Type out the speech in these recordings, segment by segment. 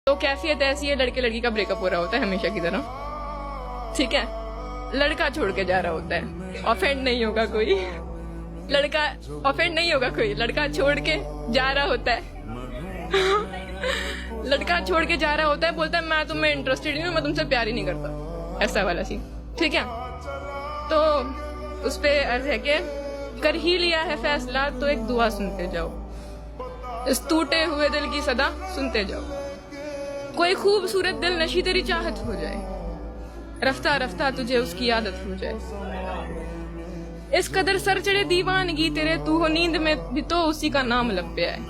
तो कैफियत ऐसी है, लड़के लड़की का ब्रेकअप हो रहा होता है हमेशा की तरह, ठीक है। लड़का छोड़ के जा रहा होता है, ऑफेंड नहीं होगा कोई, लड़का ऑफेंड नहीं होगा कोई, लड़का छोड़ के जा रहा होता है लड़का छोड़ के जा रहा होता है, बोलता है मैं तुम्हें इंटरेस्टेड नहीं हूँ, मैं तुमसे प्यार ही नहीं करता, ऐसा वाला सीन, ठीक है। तो उस पे अर्ज है कि कर ही लिया है फैसला तो एक दुआ सुनते जाओ, इस टूटे हुए दिल की सदा सुनते जाओ। कोई खूबसूरत दिल नशी तेरी चाहत हो जाए, रफ्ता रफ्ता तुझे उसकी आदत हो जाए। इस कदर सर चढ़े दीवानगी तेरे, तू हो नींद में भी तो उसी का नाम लब पे आए।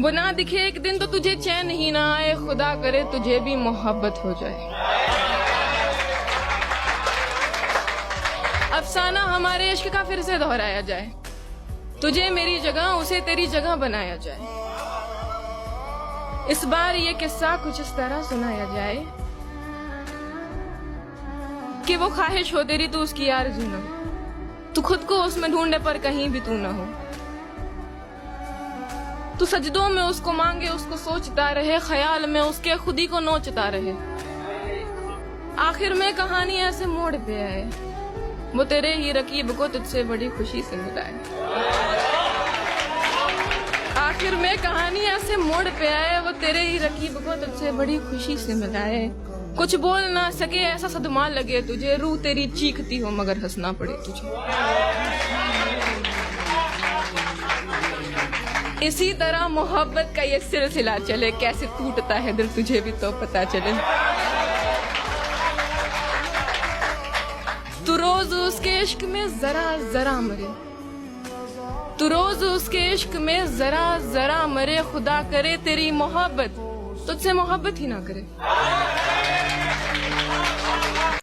वो ना दिखे एक दिन तो तुझे चैन ही ना आए, खुदा करे तुझे भी मोहब्बत हो जाए। अफसाना हमारे इश्क का फिर से दोहराया जाए, तुझे मेरी जगह उसे तेरी जगह बनाया जाए। इस बार ये किस्सा कुछ इस तरह सुनाया जाए कि वो ख्वाहिश हो तेरी तू उसकी आरज़ू न हो, तू खुद को उसमें ढूंढे पर कहीं भी तू न हो। तू सजदों में उसको मांगे, उसको सोचता रहे, ख्याल में उसके खुद ही को नोचता रहे। आखिर में कहानी ऐसे मोड़ पे आए, वो तेरे ही रकीब को तुझसे बड़ी खुशी से मिलाए। आखिर में कहानी ऐसे मोड़ पे आए, वो तेरे ही रकीब को तुझसे बड़ी खुशी से मिलाए। कुछ बोल ना सके ऐसा सदमा लगे तुझे, रूह तेरी चीखती हो मगर हंसना पड़े तुझे। इसी तरह मोहब्बत का ये सिलसिला चले, कैसे टूटता है दिल तुझे भी तो पता चले। तू रोज उसके इश्क में जरा जरा मरे, तू रोज उसके इश्क में जरा जरा मरे, खुदा करे तेरी मोहब्बत तुझसे मोहब्बत ही ना करे।